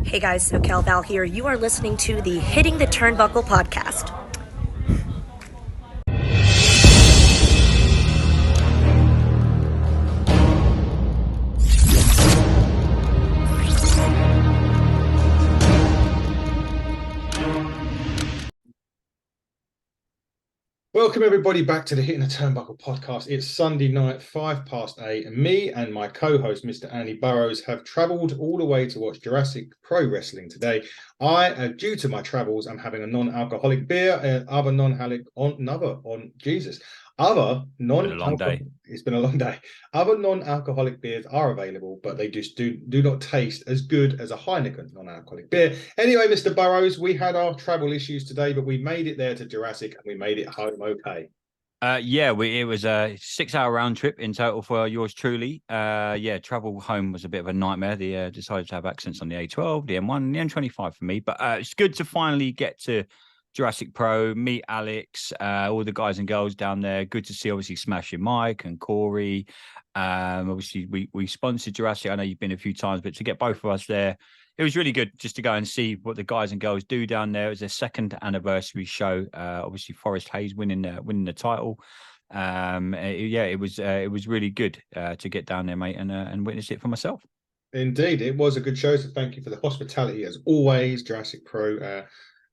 Hey guys, SoCal Val here. You are listening to the Hitting the Turnbuckle podcast. Welcome everybody back to the Hitting the Turnbuckle podcast. It's Sunday night, 8:05, and me and my co-host, Mr. Andy Burrows, have travelled all the way to watch Jurassic Pro Wrestling today. Due to my travels, I'm having a non-alcoholic beer, other non-alcoholic other non-alcoholic. It's been a long day. Other non-alcoholic beers are available, but they just do not taste as good as a Heineken non-alcoholic beer. Anyway, Mr. Burrows, we had our travel issues today, but we made it there to Jurassic and we made it home okay. It was a 6-hour round trip in total for yours truly. Travel home was a bit of a nightmare. They decided to have accidents on the A12, the M1, the M25 for me. But it's good to finally get to Jurassic Pro, meet Alex, all the guys and girls down there. Good to see, obviously, Smashing Mike and Corey. Obviously, we sponsored Jurassic. I know you've been a few times, but to get both of us there, it was really good just to go and see what the guys and girls do down there. It was their second anniversary show. Obviously, Forrest Hayes winning the title. It was really good to get down there, mate, and witness it for myself. Indeed, it was a good show. So thank you for the hospitality as always, Jurassic Pro.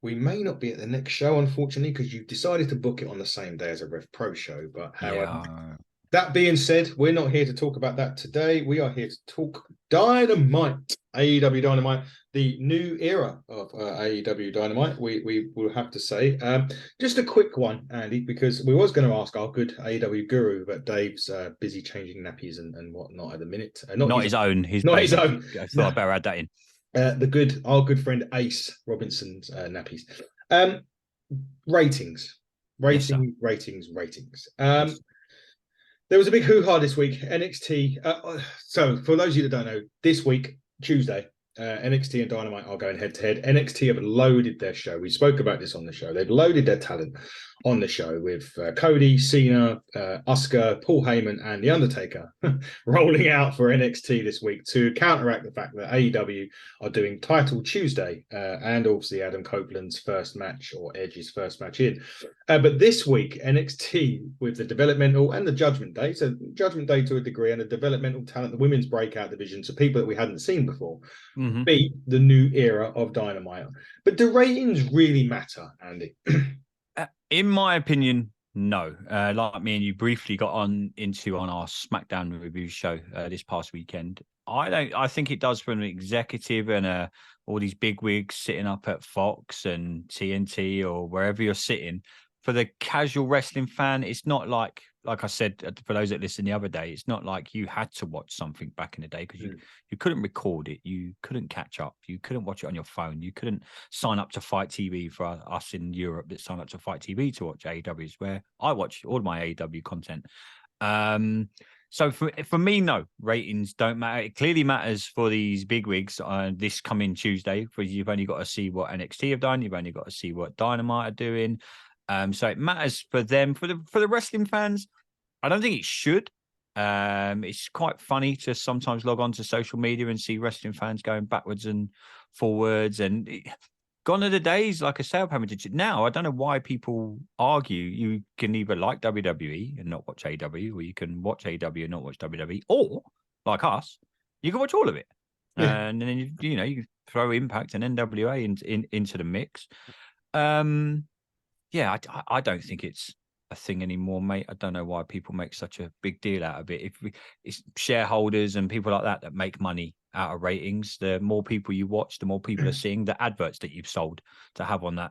We may not be at the next show, unfortunately, because you decided to book it on the same day as a Rev Pro show. But however, that being said, we're not here to talk about that today. We are here to talk Dynamite, AEW Dynamite, the new era of AEW Dynamite. We will have to say. Just a quick one, Andy, because we was going to ask our good AEW guru, but Dave's busy changing nappies and whatnot at the minute. Not his own. His own. I thought I'd better add that in. Our good friend Ace Robinson's nappies. Ratings. Yes, There was a big hoo-ha this week. NXT. So for those of you that don't know, this week, Tuesday, NXT and Dynamite are going head-to-head. NXT have loaded their show. We spoke about this on the show. They've loaded their talent on the show with Cody, Cena, Asuka, Paul Heyman, and The Undertaker rolling out for NXT this week to counteract the fact that AEW are doing Title Tuesday and obviously Adam Copeland's first match or Edge's first match in. But this week, NXT with the developmental and the Judgment Day, so Judgment Day to a degree, and the developmental talent, the women's breakout division, so people that we hadn't seen before, beat the new era of Dynamite. But do ratings really matter, Andy? In my opinion, no. Like me and you briefly got on our SmackDown review show this past weekend. I think it does for an executive and all these big wigs sitting up at Fox and TNT or wherever you're sitting. For the casual wrestling fan, it's not like I said, for those that listened the other day, it's not like you had to watch something back in the day because you couldn't record it. You couldn't catch up. You couldn't watch it on your phone. You couldn't sign up to Fight TV for us in Europe that sign up to Fight TV to watch AEWs, where I watch all my AEW content. So for me, no, ratings don't matter. It clearly matters for these bigwigs this coming Tuesday. For you've only got to see what NXT have done. You've only got to see what Dynamite are doing. So it matters for them. For the wrestling fans, I don't think it should. It's quite funny to sometimes log on to social media and see wrestling fans going backwards and forwards. And gone are the days, like I say, of having to. Now, I don't know why people argue. You can either like WWE and not watch AEW, or you can watch AEW and not watch WWE, or like us, you can watch all of it. Yeah. And then you can throw Impact and NWA into the mix. I don't think it's a thing anymore, mate. I don't know why people make such a big deal out of it. It's shareholders and people like that make money out of ratings. The more people you watch, the more people are seeing the adverts that you've sold to have on that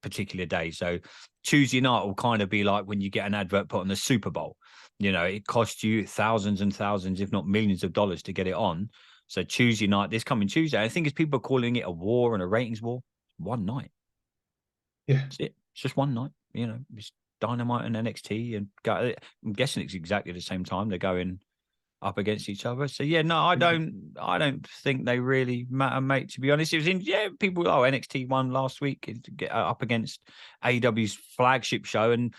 particular day. So Tuesday night will kind of be like when you get an advert put on the Super Bowl. It costs you thousands and thousands, if not millions of dollars to get it on. So Tuesday night, this coming Tuesday, I think as people are calling it a war and a ratings war, one night. Yeah. That's it. It's just one night, it's Dynamite and NXT, and I'm guessing it's exactly the same time they're going up against each other. So I don't think they really matter, mate. To be honest, it was people. NXT won last week to get up against AEW's flagship show, and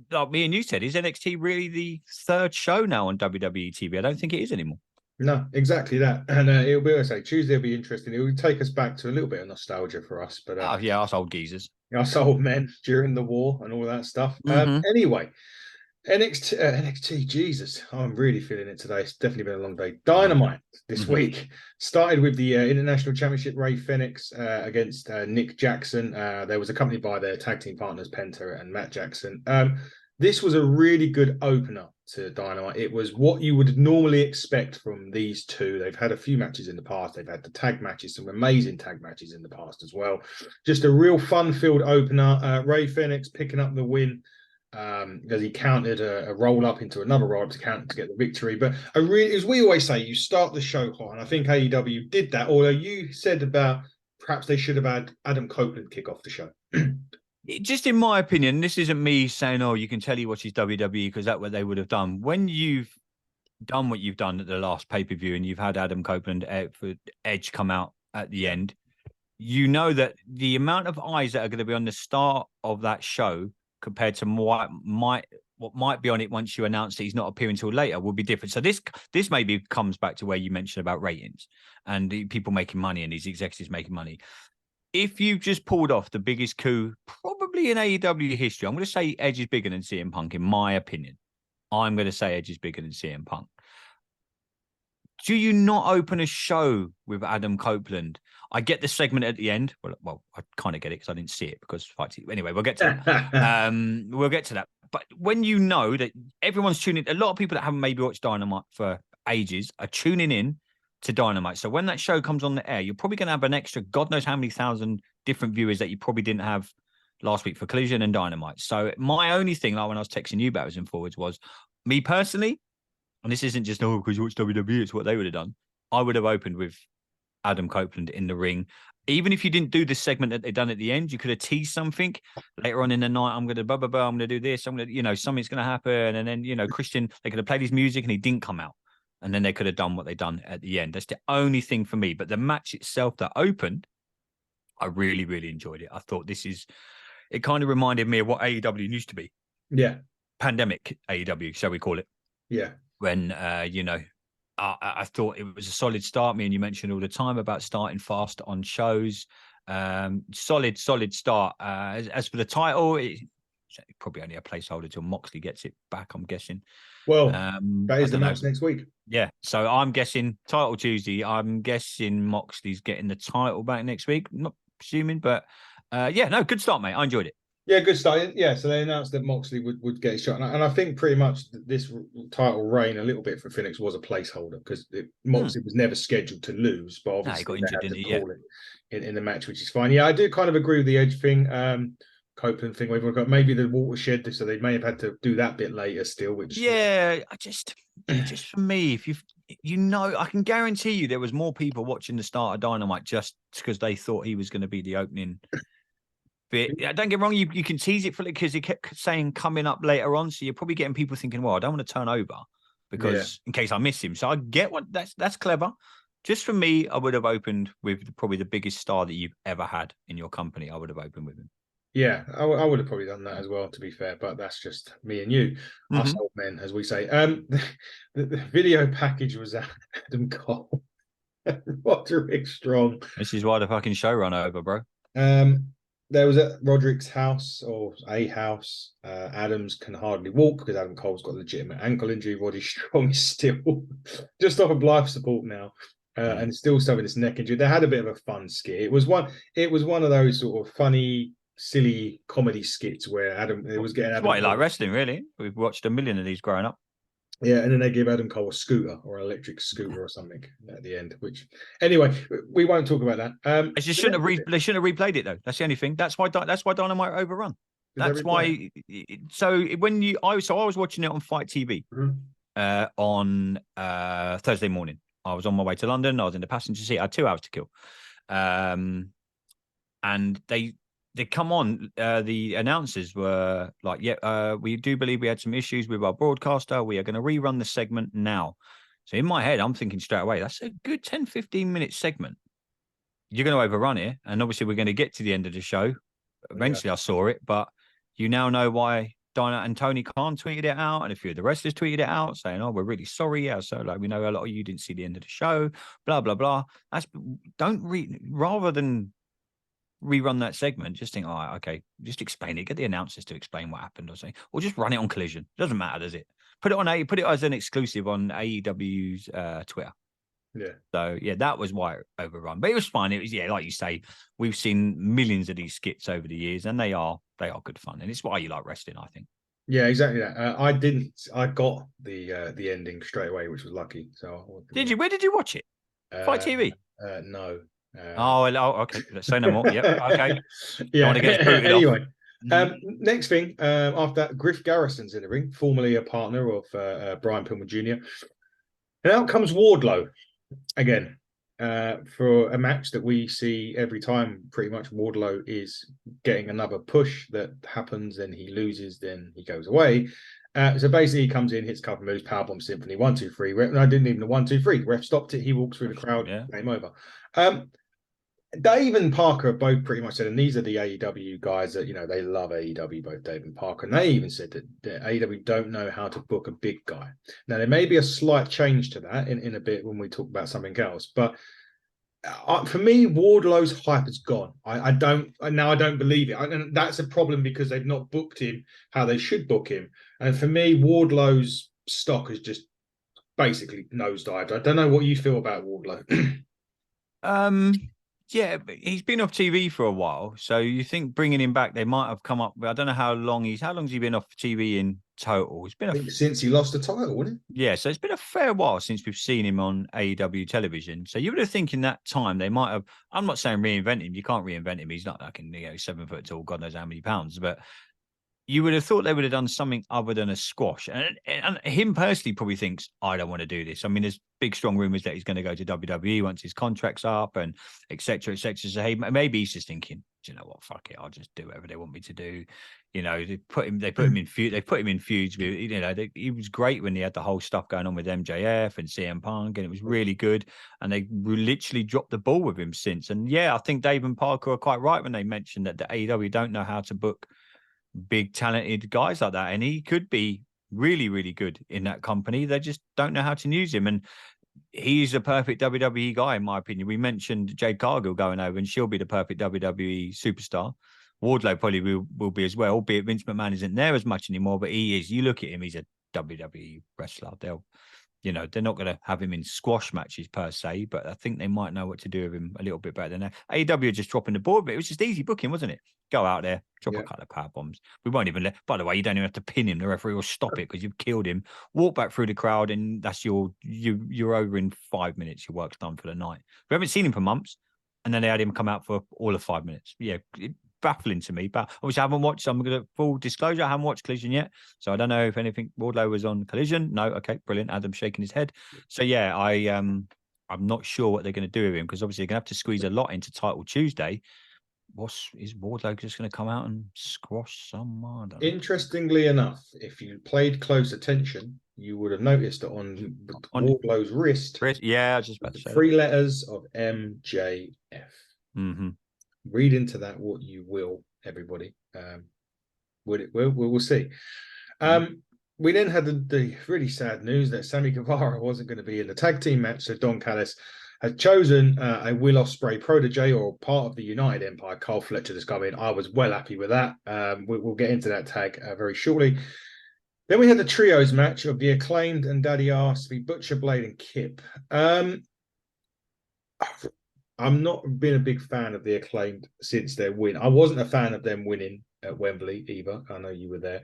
like me and you said, is NXT really the third show now on WWE TV? I don't think it is anymore. No, exactly that. And it'll be, I say, Tuesday will be interesting. It will take us back to a little bit of nostalgia for us. But Oh yeah, us old geezers. us old men during the war and all that stuff. Mm-hmm. Anyway, NXT, Jesus, I'm really feeling it today. It's definitely been a long day. Dynamite this week started with the International Championship. Ray Fenix against Nick Jackson. There was accompanied by their tag team partners Penta and Matt Jackson. This was a really good opener to Dynamite. It was what you would normally expect from these two. They've had a few matches in the past. They've had the tag matches, some amazing tag matches in the past as well. Just a real fun-filled opener. Ray Fenix picking up the win. Because he counted a roll up into another roll up to count to get the victory. But as we always say, you start the show hot, and I think AEW did that. Although you said about perhaps they should have had Adam Copeland kick off the show. Just in my opinion, this isn't me saying, "Oh, you can tell you watch his WWE," because that's what they would have done. When you've done what you've done at the last pay-per-view, and you've had Adam Copeland for Edge come out at the end, you know that the amount of eyes that are going to be on the start of that show compared to what might be on it once you announce that he's not appearing until later will be different. So this maybe comes back to where you mentioned about ratings and the people making money and these executives making money. If you've just pulled off the biggest coup probably in AEW history, I'm going to say Edge is bigger than CM Punk, in my opinion. I'm going to say Edge is bigger than CM Punk. Do you not open a show with Adam Copeland? I get the segment at the end. Well, I kind of get it because I didn't see it because anyway, we'll get to that. We'll get to that. But when you know that everyone's tuning, a lot of people that haven't maybe watched Dynamite for ages are tuning in to Dynamite. So when that show comes on the air, you're probably going to have an extra, God knows how many thousand different viewers that you probably didn't have last week for Collision and Dynamite. So my only thing, like when I was texting you backwards and forwards, was me personally, and this isn't just, because you watch WWE, it's what they would have done. I would have opened with Adam Copeland in the ring. Even if you didn't do the segment that they done at the end, you could have teased something later on in the night. I'm going to blah, blah, blah. I'm going to do this. I'm going to, something's going to happen. And then, Christian, they could have played his music and he didn't come out. And then they could have done what they done at the end. That's the only thing for me. But the match itself that opened, I really, really enjoyed it. I thought it kind of reminded me of what AEW used to be. Yeah. Pandemic AEW, shall we call it? Yeah. When, I thought it was a solid start. Me and you mentioned all the time about starting fast on shows. Solid start. As for the title, it's probably only a placeholder till Moxley gets it back, I'm guessing. Well, that is the match next week. Yeah. So I'm guessing title Tuesday. I'm guessing Moxley's getting the title back next week. I'm not presuming, but good start, mate. I enjoyed it. Yeah, good start. Yeah, so they announced that Moxley would get a shot. And I think pretty much this title reign a little bit for Phoenix was a placeholder because Moxley was never scheduled to lose, but obviously he got injured, didn't he? Call it in the match, which is fine. Yeah, I do kind of agree with the Edge thing, Copeland thing. We've got maybe the watershed, so they may have had to do that bit later still, which... Yeah, just for me, if I can guarantee you there was more people watching the start of Dynamite just because they thought he was going to be the opening... But don't get me wrong, you can tease it for it because he kept saying coming up later on. So you're probably getting people thinking, well, I don't want to turn over because in case I miss him. So I get that's clever. Just for me, I would have opened with probably the biggest star that you've ever had in your company. I would have opened with him. Yeah, I would have probably done that as well, to be fair. But that's just me and you, us old men, as we say. The video package was Adam Cole, Roderick Strong. This is why the fucking show ran over, bro. There was at Roderick's house or a house. Adams can hardly walk because Adam Cole's got a legitimate ankle injury. Roddy Strong is still just off of life support now, and still having this neck injury. They had a bit of a fun skit. It was one of those sort of funny, silly comedy skits where it was getting. Quite like wrestling, really. We've watched a million of these growing up. Yeah, and then they give Adam Cole a scooter or an electric scooter or something at the end. Which, anyway, we won't talk about that. They shouldn't have replayed it though. That's the only thing. That's why Dynamite overrun. That's why. So I was watching it on Fight TV on Thursday morning. I was on my way to London. I was in the passenger seat. I had 2 hours to kill, and they come on, the announcers were like, we do believe we had some issues with our broadcaster. We are going to rerun the segment now. So in my head, I'm thinking straight away, that's a good 10, 15-minute segment. You're going to overrun it. And obviously we're going to get to the end of the show. Eventually I saw it, but you now know why and Tony Khan tweeted it out, and a few of the wrestlers tweeted it out, saying, "Oh, we're really sorry. Yeah, so like we know a lot of you didn't see the end of the show. Blah blah blah." Rather than rerun that segment, just think, "Oh, okay, just explain it. Get the announcers to explain what happened, or something, or just run it on Collision. Doesn't matter, does it? Put it as an exclusive on AEW's Twitter." Yeah. So yeah, that was why it overrun, but it was fine. It was like you say, we've seen millions of these skits over the years, and they are good fun, and it's why you like wrestling, I think. Yeah, exactly that. I got the ending straight away, which was lucky. So Did you? Where did you watch it? Fight TV? No. Okay. Let's say no more. Yep. Okay. Yeah. Want to get us booted Anyway, off. next thing, after that, Griff Garrison's in the ring, formerly a partner of Brian Pillman Jr. And out comes Wardlow again for a match that we see every time. Pretty much, Wardlow is getting another push that happens, then he loses, then he goes away. So basically, he comes in, hits a couple moves, powerbomb symphony, 1, 2, 3. I didn't even the 1, 2, 3. Ref stopped it. He walks through the crowd. Yeah. Game over. Dave and Parker have both pretty much said, and these are the AEW guys that, they love AEW, both Dave and Parker, and they even said that AEW don't know how to book a big guy. Now, there may be a slight change to that in a bit when we talk about something else, but for me, Wardlow's hype has gone. I don't believe it. And that's a problem because they've not booked him how they should book him. And for me, Wardlow's stock has just basically nosedived. I don't know what you feel about Wardlow. Yeah, but he's been off TV for a while, so you think bringing him back, they might have come up. I don't know how long's he been off TV in total? It's been since he lost the title, wouldn't it? Yeah, so it's been a fair while since we've seen him on AEW television. So you would have think in that time they might have. I'm not saying reinvent him. You can't reinvent him. He's not like 7 foot tall, God knows how many pounds, but you would have thought they would have done something other than a squash. And him personally probably thinks, I don't want to do this. I mean, there's big, strong rumors that he's going to go to WWE once his contract's up and et cetera, et cetera. So hey, maybe he's just thinking, do you know what? Fuck it. I'll just do whatever they want me to do. They put him in feuds with, he was great when he had the whole stuff going on with MJF and CM Punk, and it was really good. And they literally dropped the ball with him since. And yeah, I think Dave and Parker are quite right when they mentioned that the AEW don't know how to book big talented guys like that, and he could be really, really good in that company. They just don't know how to use him, and he's a perfect WWE guy in my opinion. We mentioned Jade Cargill going over, and she'll be the perfect WWE superstar. Wardlow probably will be as well, albeit Vince McMahon isn't there as much anymore, but he is. You look at him, he's a WWE wrestler. They're not going to have him in squash matches per se, but I think they might know what to do with him a little bit better than that. AEW are just dropping the board, but it was just easy booking, wasn't it? Go out there, drop a couple of power bombs. We won't even by the way, you don't even have to pin him. The referee will stop it because you've killed him. Walk back through the crowd, and that's you're over in 5 minutes. Your work's done for the night. We haven't seen him for months, and then they had him come out for all of 5 minutes. Yeah, baffling to me. But obviously, I haven't watched. I'm going to full disclosure. I haven't watched Collision yet, so I don't know if anything. Wardlow was on Collision. No, okay, brilliant. Adam's shaking his head. So yeah, I'm not sure what they're going to do with him because obviously they're going to have to squeeze a lot into Title Tuesday. Is Wardlow just going to come out and squash someone? Interestingly enough, if you played close attention, you would have noticed that on Wardlow's wrist, yeah, I was just about to say 3 letters of MJF. Mm-hmm. Read into that what you will, everybody. We'll see. We then had the really sad news that Sammy Guevara wasn't going to be in the tag team match, so Don Callis had chosen a Will Ospreay protege or part of the United Empire, Carl Fletcher, to come in. I was well happy with that. We'll get into that tag very shortly. Then we had the trios match of the Acclaimed and Daddy Arse v Butcher, Blade, and Kip. I'm not been a big fan of the Acclaimed since their win. I wasn't a fan of them winning at Wembley either. I know you were there.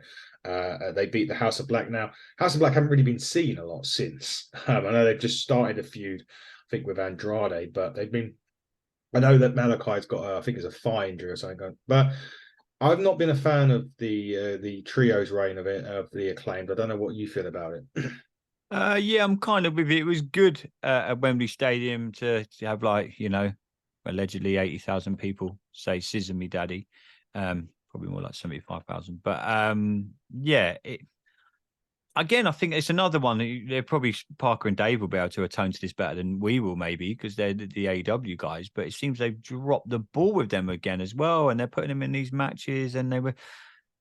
They beat the House of Black. Now, House of Black haven't really been seen a lot since. I know they've just started a feud, I think, with Andrade, but they've been. I know that Malachi's got, I think, it's a thigh injury or something. But I've not been a fan of the trios reign of the Acclaimed. I don't know what you feel about it. Yeah, I'm kind of with it. It was good at Wembley Stadium to have allegedly 80,000 people say "Scissor me, Daddy." Probably more like 75,000. But yeah, again, I think it's another one. They're probably Parker and Dave will be able to atone to this better than we will, maybe, because they're the AEW guys. But it seems they've dropped the ball with them again as well, and they're putting them in these matches, and they were.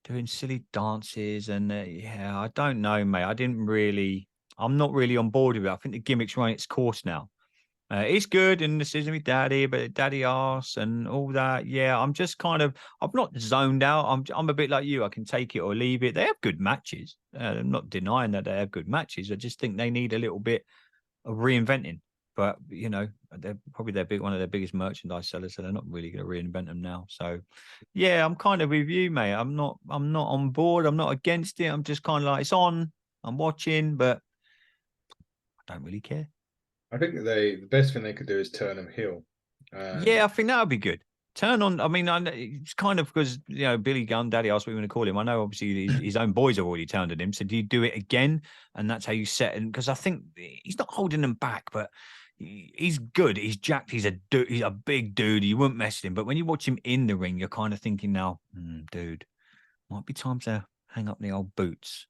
doing silly dances. And yeah, I don't know, mate. I'm not really on board with it. I think the gimmick's running its course now. It's good, and this isn't me daddy, but daddy arse and all that. Yeah, I'm just I'm not zoned out. I'm a bit like you. I can take it or leave it. They have good matches. I'm not denying that they have good matches. I just think they need a little bit of reinventing. But they're probably one of their biggest merchandise sellers, so they're not really going to reinvent them now. So, yeah, I'm kind of with you, mate. I'm not on board. I'm not against it. I'm just kind of like, it's on. I'm watching, but I don't really care. I think the best thing they could do is turn them heel. Yeah, I think that would be good. Turn on. I mean, it's kind of because Billy Gunn, Daddy asked what you want to call him. I know obviously his own boys have already turned on him. So do you do it again? And that's how you set it. Because I think he's not holding them back, but he's good. He's jacked. He's a big dude. You wouldn't mess with him. But when you watch him in the ring, you're kind of thinking now, dude, might be time to hang up the old boots.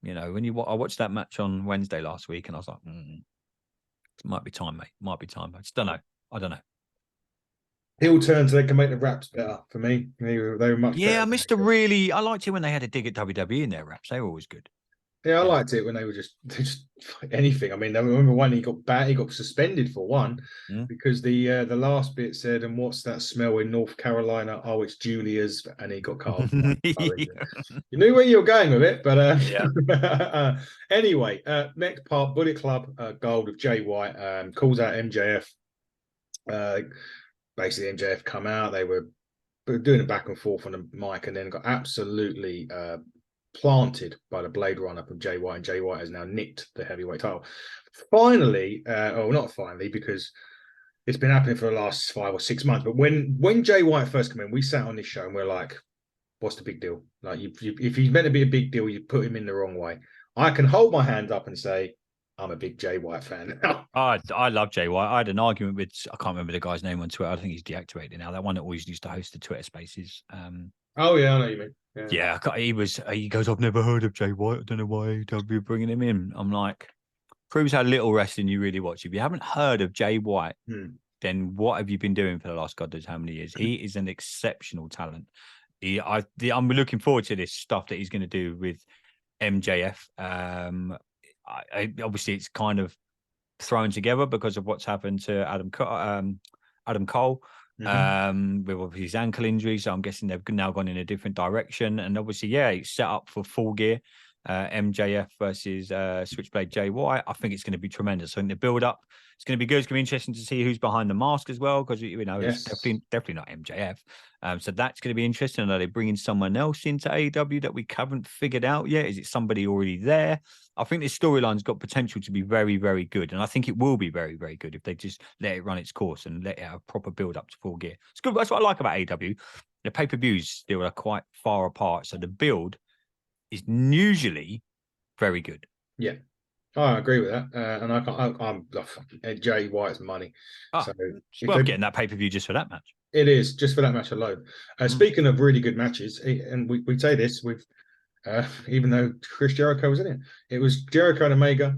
I watched that match on Wednesday last week, and I was like, it might be time, mate. Might be time. I just don't know. I don't know. Heel turns, so they can make the raps better for me. They were much better. Yeah, I liked it when they had a dig at WWE in their raps. They were always good. Yeah, I liked it when they just anything. I mean, I remember one he got suspended for one because the last bit said, "And what's that smell in North Carolina? Oh, it's Julia's," and he got cut off. You knew where you were going with it, but yeah. Anyway, next part, Bullet Club Gold of Jay White calls out MJF. Basically, MJF come out. They were doing a back and forth on the mic, and then got absolutely planted by the Blade Runner from Jay White, and Jay White has now nicked the heavyweight title. Finally, not finally, because it's been happening for the last 5 or 6 months. But when Jay White first came in, we sat on this show and we're like, "What's the big deal? Like, if he's meant to be a big deal, you put him in the wrong way." I can hold my hand up and say, I'm a big Jay White fan. I love Jay White. I had an argument with, I can't remember the guy's name on Twitter. I think he's deactivated now. That one that always used to host the Twitter Spaces. Oh yeah, I know what you mean. Yeah, he goes, "I've never heard of Jay White. I don't know why you're bringing him in." I'm like, proves how little wrestling you really watch. If you haven't heard of Jay White, then what have you been doing for the last God knows how many years? He is an exceptional talent. I'm looking forward to this stuff that he's going to do with MJF. Obviously, it's kind of thrown together because of what's happened to Adam Cole. With his ankle injury, so I'm guessing they've now gone in a different direction. And obviously, it's set up for Full Gear, MJF versus Switchblade Jay White. I think it's going to be tremendous. I think the build up, it's going to be good. It's going to be interesting to see who's behind the mask as well, because it's definitely not MJF. So that's going to be interesting. Are they bringing someone else into AEW that we haven't figured out yet? Is it somebody already there? I think this storyline's got potential to be very, very good. And I think it will be very, very good if they just let it run its course and let it have a proper build up to Full Gear. It's good. That's what I like about AEW. The pay-per-views still are quite far apart. So the build is usually very good. Yeah. I agree with that. I'm Jay White's money. So it's worth getting that pay-per-view just for that match. It is, just for that match alone. Speaking of really good matches, and we say this with even though Chris Jericho was in it. It was Jericho and Omega,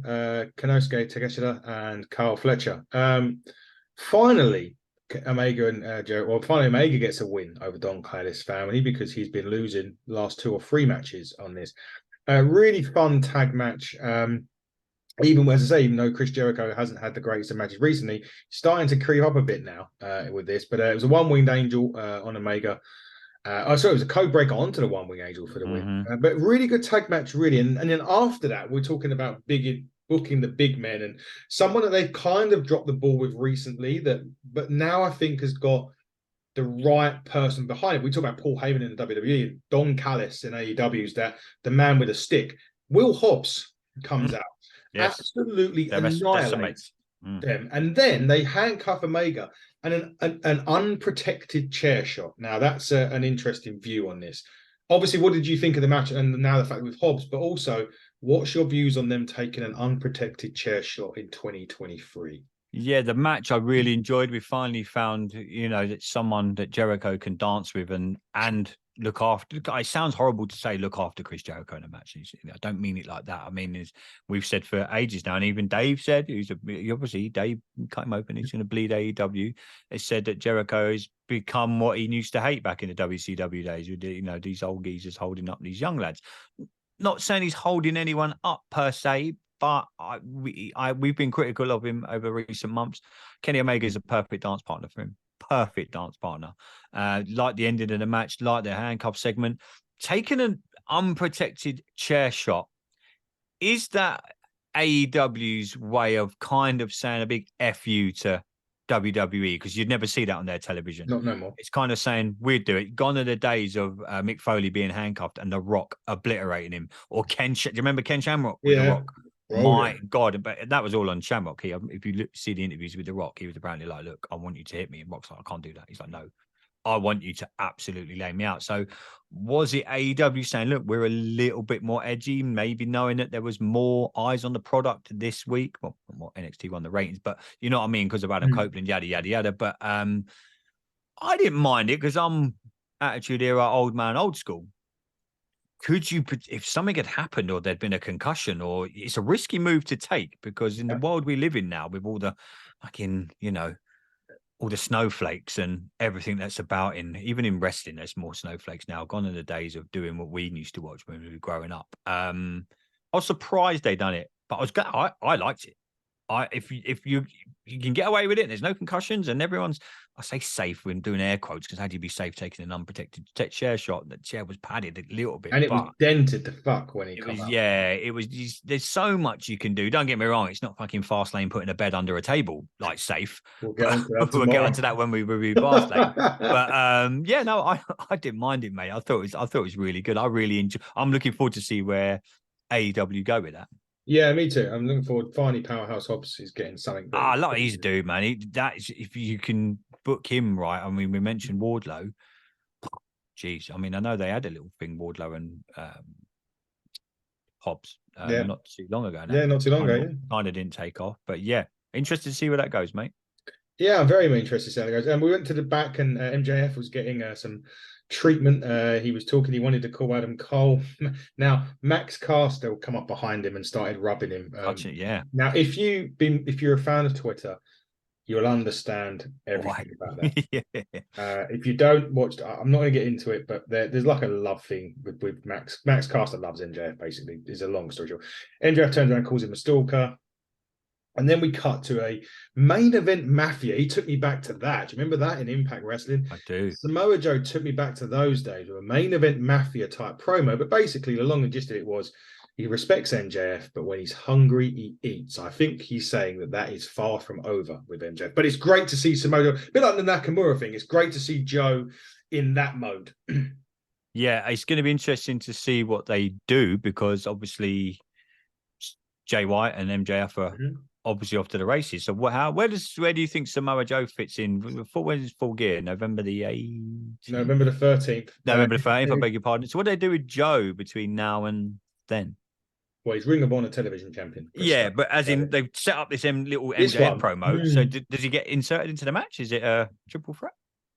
Konosuke, Takeshita, and Carl Fletcher. Finally, Omega gets a win over Don Callis' family because he's been losing the last 2 or 3 matches on this. Really fun tag match. Even though Chris Jericho hasn't had the greatest of matches recently, he's starting to creep up a bit now with this. But it was a one-winged angel on Omega. It was a code breaker onto the one-wing angel for the win. But really good tag match, really. And then after that, we're talking about booking the big men and someone that they've kind of dropped the ball with recently, but now I think has got the right person behind it. We talk about Paul Heyman in the WWE, Don Callis in AEW's that the man with a stick. Will Hobbs comes out, absolutely annihilates them, and then they handcuff Omega and an unprotected chair shot. Now that's an interesting view on this. Obviously, what did you think of the match and now the fact with Hobbs, but also what's your views on them taking an unprotected chair shot in 2023? Yeah, the match I really enjoyed. We finally found, that someone that Jericho can dance with and look after. It sounds horrible to say look after Chris Jericho in a match. I don't mean it like that. I mean, as we've said for ages now, and even Dave said, obviously Dave cut him open. He's going to bleed AEW. It said that Jericho has become what he used to hate back in the WCW days. With these old geezers holding up these young lads. Not saying he's holding anyone up per se, but we've been critical of him over recent months. Kenny Omega is a perfect dance partner for him. Perfect dance partner. Like the ending of the match, like the handcuff segment, taking an unprotected chair shot. Is that AEW's way of kind of saying a big F you to WWE? Because you'd never see that on their television. Not no more. It's kind of saying we'd do it. Gone are the days of Mick Foley being handcuffed and The Rock obliterating him, or do you remember Ken Shamrock with The Rock? My God, but that was all on Shamrock. If you see the interviews with The Rock, he was apparently like, look, I want you to hit me. And Rock's like, I can't do that. He's like, no, I want you to absolutely lay me out. So was it AEW saying, look, we're a little bit more edgy, maybe knowing that there was more eyes on the product this week? Well, NXT won the ratings, but you know what I mean? Because of Adam Copeland, yada, yada, yada. But I didn't mind it because I'm Attitude Era, old man, old school. Could you, if something had happened or there'd been a concussion, or it's a risky move to take because in the world we live in now with all the fucking, all the snowflakes and everything that's about even in wrestling, there's more snowflakes now. Gone are the days of doing what we used to watch when we were growing up. I was surprised they done it, but I liked it. If you can get away with it and there's no concussions and everyone's, I say safe when doing air quotes, because how do you be safe taking an unprotected chair shot? The chair was padded a little bit. And it was dented the fuck when he come up. Yeah, it was. There's so much you can do. Don't get me wrong. It's not fucking Fastlane putting a bed under a table, like safe. We'll get onto that when we review Fastlane. But yeah, no, I didn't mind it, mate. I thought it was really good. I really enjoy. I'm looking forward to see where AEW go with that. Yeah, me too. I'm looking forward. Finally, Powerhouse Hobbs is getting something. I like he's a dude, man. If you can book him right. I mean, we mentioned Wardlow. Jeez, I mean, I know they had a little thing, Wardlow and Hobbs, not too long ago. Now. Yeah, not too long ago. Kind of didn't take off, but yeah, interested to see where that goes, mate. Yeah, I'm very interested to see how that goes. And we went to the back, and MJF was getting some treatment. He was talking. He wanted to call Adam Cole. Now Max Caster come up behind him and started rubbing him. Yeah. Now, if you're a fan of Twitter, you'll understand everything about that. Yeah. If you don't watch, I'm not going to get into it, but there's like a love thing with Max. Max Caster loves MJF. Basically, is a long story short. MJF turns around, and calls him a stalker. And then we cut to a main event mafia. He took me back to that. Do you remember that in Impact Wrestling? I do. Samoa Joe took me back to those days with a main event mafia type promo. But basically, the long and gist of it was he respects MJF, but when he's hungry, he eats. I think he's saying that is far from over with MJF. But it's great to see Samoa Joe, a bit like the Nakamura thing. It's great to see Joe in that mode. Yeah, it's going to be interesting to see what they do because obviously Jay White and MJF are obviously off to the races. So where do you think Samoa Joe fits in? When is full gear? November the 8th? November the 13th. November the 13th, I beg your pardon. So what do they do with Joe between now and then? Well, he's Ring of Honor television champion. Yeah, but as in they've set up this little MJF promo. So does he get inserted into the match? Is it a triple threat?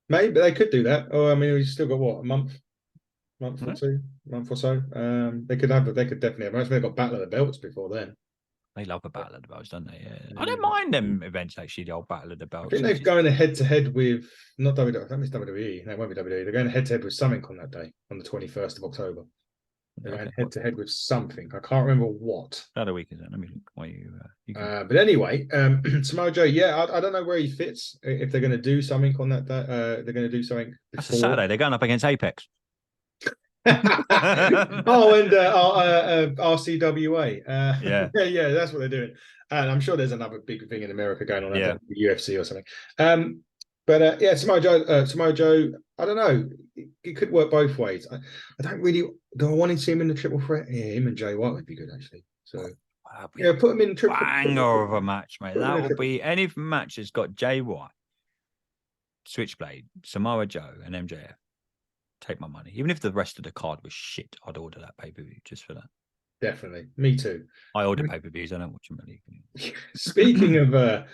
Maybe they could do that. Oh, I mean, he's still got what, a month or so. They could definitely have. I they've got Battle of the Belts before then. They love a Battle of the Belts, don't they? Yeah. I don't mind them events actually. The old Battle of the Belts. I think they're going head to head with not WWE. That means WWE. No, it won't be WWE. They're going head to head with something on that day, on the 21st of October. They're going head to head with something. I can't remember what. Another week is that? Let me look. Why you can... But anyway, Samoa Joe. Yeah, I don't know where he fits. If they're going to do something on that day, they're going to do something. That's a Saturday. They're going up against Apex. And RCWA. Yeah, that's what they're doing. And I'm sure there's another big thing in America going on, the UFC or something. Samoa Joe. I don't know. It could work both ways. I don't really. Do I want to see him in the triple threat? Yeah, him and Jay White would be good actually. So put him in triple. Banger of a match, mate. That will be any match that's got Jay White, Switchblade, Samoa Joe, and MJF. Take my money. Even if the rest of the card was shit, I'd order that pay-per-view just for that. Definitely. Me too. I order pay-per-views. I don't watch them really. Speaking of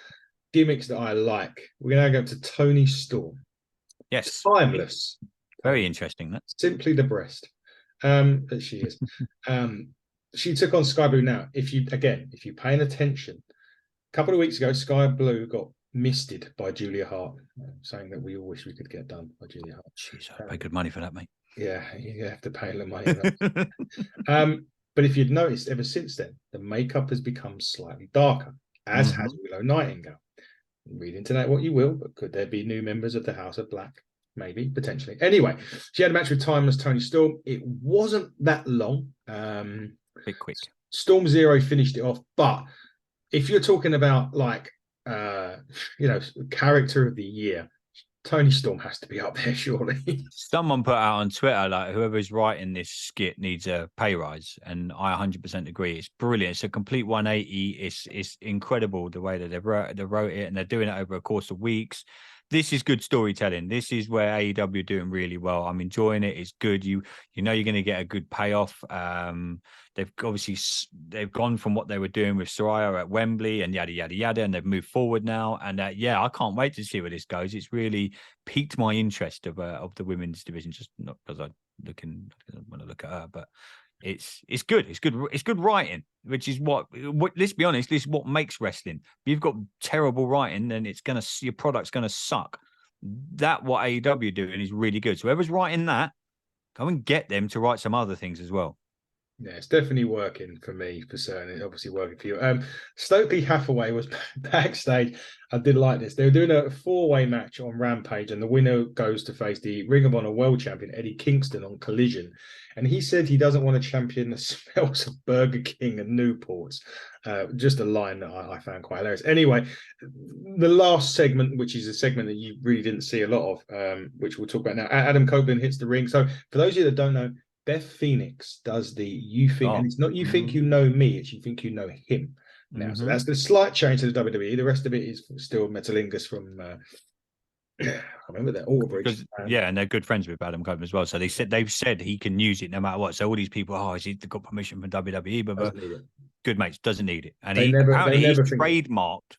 gimmicks that I like, we're going to go to Toni Storm. Yes. Timeless. Very interesting. That simply the breast. That she is. She took on Skye Blue now. If you're paying attention, a couple of weeks ago, Skye Blue got misted by Julia Hart, saying that we all wish we could get done by Julia Hart. Jeez, I pay good money for that, mate. Yeah, you have to pay a lot of money. But if you'd noticed, ever since then, the makeup has become slightly darker, as has Willow Nightingale. Read into that what you will, but could there be new members of the House of Black? Maybe, potentially. Anyway, she had a match with Timeless Toni Storm. It wasn't that long. Bit quick. Storm Zero finished it off, but if you're talking about character of the year, Toni Storm has to be up there, surely. Someone put out on Twitter, like, whoever's writing this skit needs a pay rise, and I 100% agree. It's brilliant. It's a complete 180. It's incredible the way that they wrote it, and they're doing it over a course of weeks. This is good storytelling. This is where AEW are doing really well. I'm enjoying it. It's good. You know you're going to get a good payoff. They've gone from what they were doing with Soraya at Wembley and yada yada yada, and they've moved forward now. And I can't wait to see where this goes. It's really piqued my interest of the women's division. Just not because I want to look at her, but it's good. It's good. It's good writing, which is what. Let's be honest. This is what makes wrestling. If you've got terrible writing, then your product's gonna suck. That what AEW are doing is really good. So whoever's writing that, go and get them to write some other things as well. Yeah, it's definitely working for me, for certain. It's obviously working for you. Stokely Hathaway was backstage. I did like this. They were doing a 4-way match on Rampage, and the winner goes to face the Ring of Honor World Champion, Eddie Kingston, on Collision. And he said he doesn't want to champion the smells of Burger King and Newports. Just a line that I found quite hilarious. Anyway, the last segment, which is a segment that you really didn't see a lot of, which we'll talk about now. Adam Copeland hits the ring. So for those of you that don't know, Beth Phoenix does the you think, and it's not you think you know me, it's you think you know him now. So that's the slight change to the WWE. The rest of it is still Metalingus from I can't remember that Bridge. And they're good friends with Adam Copeland as well. So they've said he can use it no matter what. So all these people, has he got permission from WWE? But good mates, doesn't need it. And he's trademarked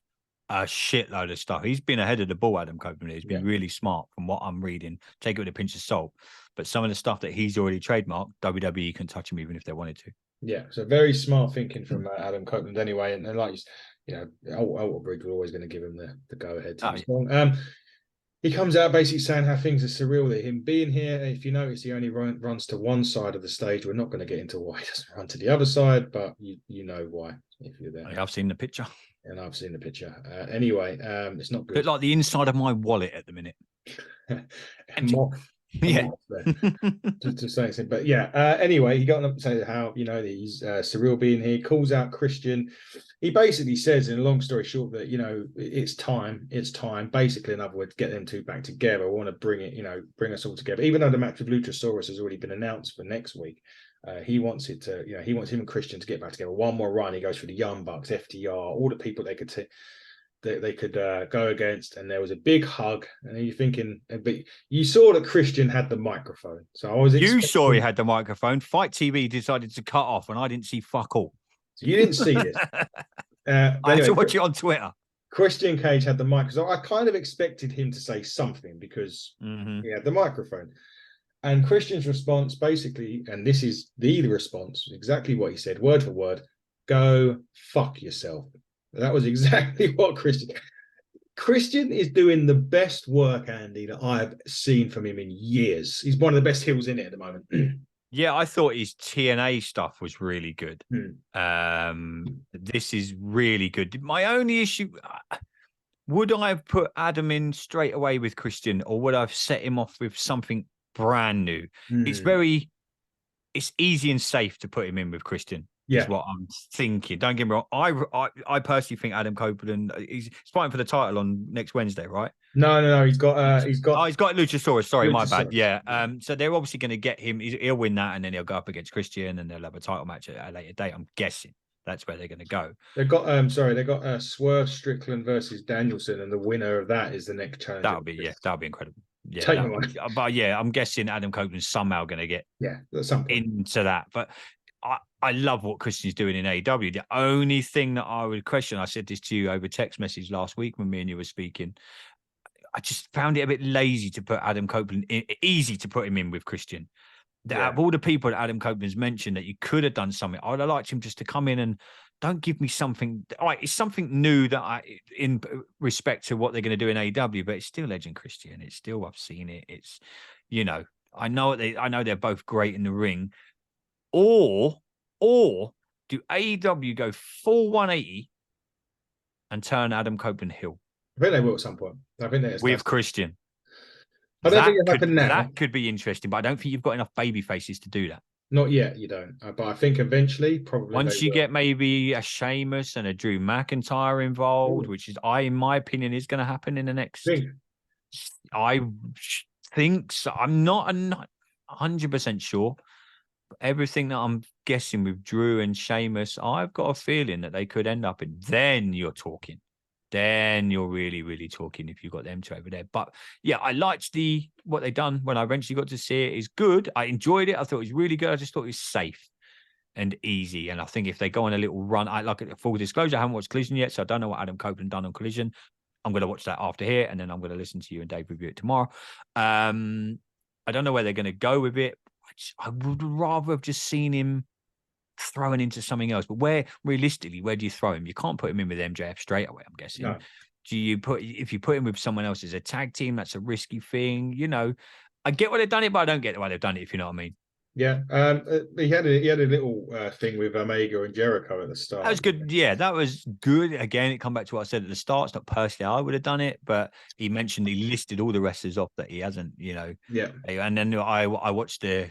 a shitload of stuff. He's been ahead of the ball, Adam Copeland. He's been really smart from what I'm reading. Take it with a pinch of salt. But some of the stuff that he's already trademarked, WWE can touch him even if they wanted to. Yeah, so very smart thinking from Adam Copeland anyway. And like, Bridge were always going to give him the go-ahead. He comes out basically saying how things are surreal that him being here. If you notice, he only runs to one side of the stage. We're not going to get into why he doesn't run to the other side, but you know why if you're there. I've seen the picture. And I've seen the picture. Anyway, it's not good. Bit like the inside of my wallet at the minute. to say something, but anyway, he got up to say how he's surreal being here. He calls out Christian. He basically says, in a long story short, that it's time. Basically, in other words, get them two back together. I want to bring us all together. Even though the match with Luchasaurus has already been announced for next week, he wants it to. He wants him and Christian to get back together. One more run. He goes for the Young Bucks, FTR, all the people they could go against, and there was a big hug. And you're thinking, but you saw that Christian had the microphone. So I was. You saw he had the microphone. Fight TV decided to cut off, and I didn't see fuck all. So you didn't see this. I had to watch it on Twitter. Christian Cage had the mic, so I kind of expected him to say something because he had the microphone. And Christian's response, basically, and this is the response, exactly what he said, word for word: "Go fuck yourself." That was exactly what Christian is doing the best work, Andy, that I've seen from him in years. He's one of the best heels in it at the moment. Yeah, I thought his TNA stuff was really good. This is really good. My only issue, would I have put Adam in straight away with Christian, or would I have set him off with something brand new? It's easy and safe to put him in with Christian. Is what I'm thinking. Don't get me wrong. I personally think Adam Copeland, he's fighting for the title on next Wednesday, right? No. He's got Luchasaurus. Sorry, my bad. Yeah. So they're obviously going to get him. He'll win that, and then he'll go up against Christian, and they'll have a title match at a later date. I'm guessing that's where they're going to go. They've got Swerve Strickland versus Danielson, and the winner of that is the next challenge. That'll be incredible. Yeah, but I'm guessing Adam Copeland's somehow going to get into that, but. I love what Christian's doing in AEW. The only thing that I would question, I said this to you over text message last week when me and you were speaking, I just found it a bit lazy to put Adam Copeland in, easy to put him in with Christian. Out of all the people that Adam Copeland's mentioned that you could have done something, I'd have liked him just to come in and don't give me something. All right, it's something new that in respect to what they're going to do in AEW, but it's still Edge and Christian. It's still, I've seen it. It's, I know they're both great in the ring. Or do AEW go full 180 and turn Adam Copeland heel? I think they will at some point. I think with Christian. I don't think it'll happen now. That could be interesting, but I don't think you've got enough baby faces to do that. Not yet, you don't. But I think eventually, probably. Once you get maybe a Sheamus and a Drew McIntyre involved, which is, in my opinion, is going to happen in the next. I think so. I'm not 100% sure. But everything that I'm guessing with Drew and Sheamus, I've got a feeling that they could end up in. Then you're talking. Then you're really, really talking if you've got them two over there. But yeah, I liked what they've done when I eventually got to see it. It's good. I enjoyed it. I thought it was really good. I just thought it was safe and easy. And I think if they go on a little run, I like it. Full disclosure, I haven't watched Collision yet, so I don't know what Adam Copeland done on Collision. I'm going to watch that after here, and then I'm going to listen to you and Dave review it tomorrow. I don't know where they're going to go with it. I would rather have just seen him thrown into something else. But where do you throw him? You can't put him in with MJF straight away, I'm guessing. No. If you put him with someone else as a tag team, that's a risky thing. I get why they've done it, but I don't get why they've done it, if you know what I mean. Yeah. He had a little thing with Omega and Jericho at the start. That was good. Yeah, that was good. Again, it come back to what I said at the start. It's not personally I would have done it, but he listed all the wrestlers off that he hasn't, Yeah. And then I watched I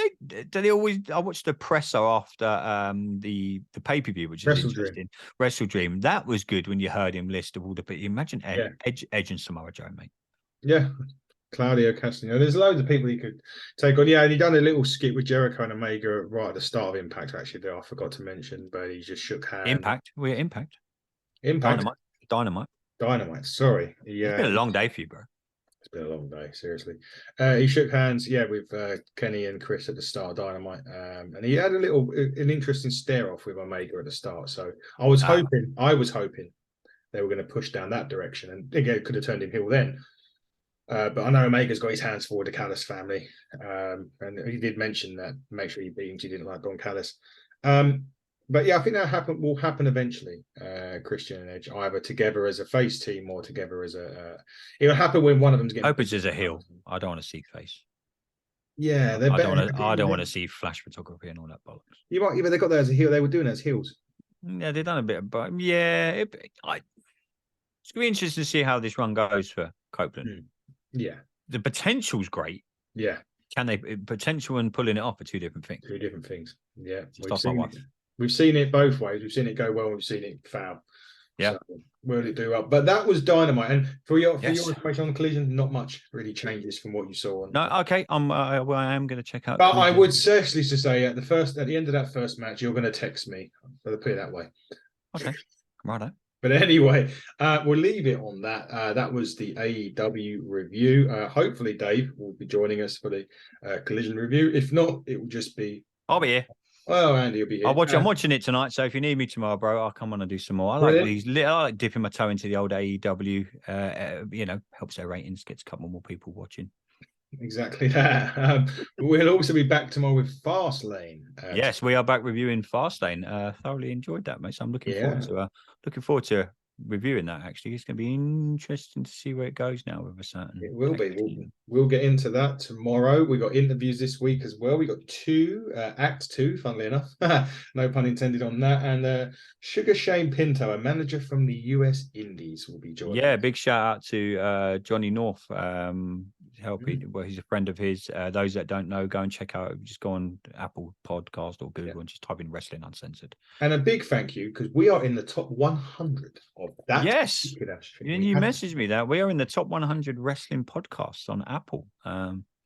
watched the presser after the pay-per-view, which is interesting. Wrestle Dream. That was good when you heard him list of all the people. Imagine Edge and Samoa Joe, mate. Yeah. Claudio Castagnoli. There's loads of people he could take on. Yeah, and he done a little skit with Jericho and Omega right at the start of Impact, actually, that I forgot to mention, but he just shook hands. Impact? We're Impact. Dynamite, sorry. Yeah. It's been a long day for you, bro. It's been a long day, seriously. He shook hands, with Kenny and Chris at the start of Dynamite. And he had an interesting stare-off with Omega at the start. So I was hoping they were going to push down that direction. And again, it could have turned him heel then. But I know Omega's got his hands for the Callis family, and he did mention that. Make sure he beat him. He didn't like Don Callis, but yeah, I think that will happen eventually. Christian and Edge either together as a face team or together as it'll happen when one of them's getting. Hope it's as a heel. I don't want to see face. Yeah, I don't want to see flash photography and all that bollocks. You might, but they got that as a heel. They were doing it as heels. Yeah, they've done a bit of, but yeah, it's gonna be interesting to see how this run goes for Copeland. Yeah, the potential's great. Yeah, can they potential and pulling it off are two different things. Yeah, we've seen it both ways. We've seen it go well. We've seen it foul. Yeah, so, will it do up? But that was Dynamite. And for your information on Collision, not much really changes from what you saw. No, okay. I am going to check out. But Collision. I would seriously say at the end of that first match, you're going to text me. I'll put it that way. Okay, righto. But anyway, we'll leave it on that. That was the AEW review. Hopefully, Dave will be joining us for the Collision review. If not, it will just be. I'll be here. Oh, Andy will be here. I'm watching it tonight, so if you need me tomorrow, bro, I'll come on and do some more. I like dipping my toe into the old AEW. Helps their ratings, gets a couple more people watching. Exactly that. We'll also be back tomorrow with Fastlane. Yes, we are back reviewing Fastlane. Thoroughly enjoyed that, mate. So I'm looking forward to reviewing that. Actually, it's going to be interesting to see where it goes now with a certain. It will be. We'll get into that tomorrow. We got interviews this week as well. We got Act 2, funnily enough, no pun intended on that. And Sugar Shane Pinto, a manager from the US Indies, will be joining. Yeah, big shout out to Johnny North. Well, he's a friend of his. Those that don't know, go and check out. Just go on Apple Podcast or Google and just type in Wrestling Uncensored. And a big thank you, because we are in the top 100 of that. Yes, and you messaged me that we are in the top 100 wrestling podcasts on Apple.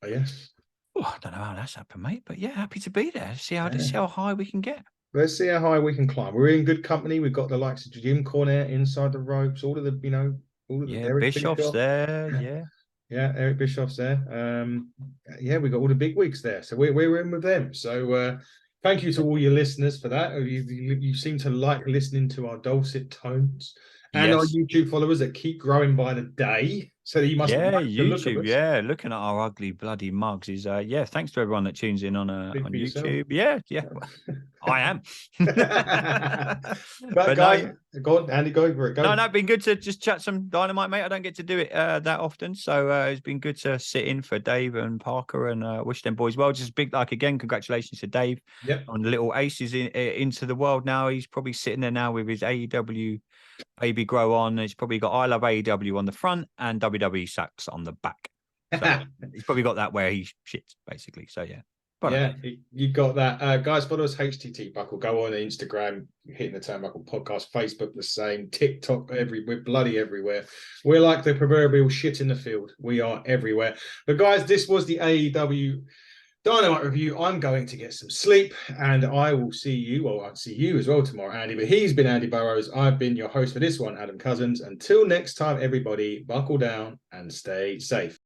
Yes. Oh, I don't know how that's happened, mate, but yeah, happy to be there. See how high we can get. Let's see how high we can climb. We're in good company. We've got the likes of Jim Cornette, Inside the Ropes, all of the Bischoff's there. Yeah. Yeah, Eric Bischoff's there. We got all the big wigs there, so we're in with them. So thank you to all your listeners for that. You seem to like listening to our dulcet tones, and our YouTube followers that keep growing by the day. So you must Yeah, like the look of YouTube. us. Yeah, looking at our ugly bloody mugs is yeah. Thanks to everyone that tunes in on Speak on for yourself. YouTube. Yeah, yeah. Well, I am. But no, guys, go on, Andy, go over it. Go. no, been good to just chat some Dynamite, mate. I don't get to do it that often, so it's been good to sit in for Dave and Parker and wish them boys well. Just big like again, congratulations to Dave Yep. on the little aces into the world now. He's probably sitting there now with his AEW baby grow on. He's probably got I love AEW on the front and WWE sacks on the back. So he's probably got that where he shits basically. So yeah. Yeah, you got that. Guys, follow us, HTT Buckle. Go on Instagram, Hitting the Turnbuckle Podcast, Facebook the same, TikTok, we're bloody everywhere. We're like the proverbial shit in the field. We are everywhere. But guys, this was the AEW Dynamite review. I'm going to get some sleep, and I will see you. Well, I'll see you as well tomorrow, Andy. But he's been Andy Burrows. I've been your host for this one, Adam Cousins. Until next time, everybody, buckle down and stay safe.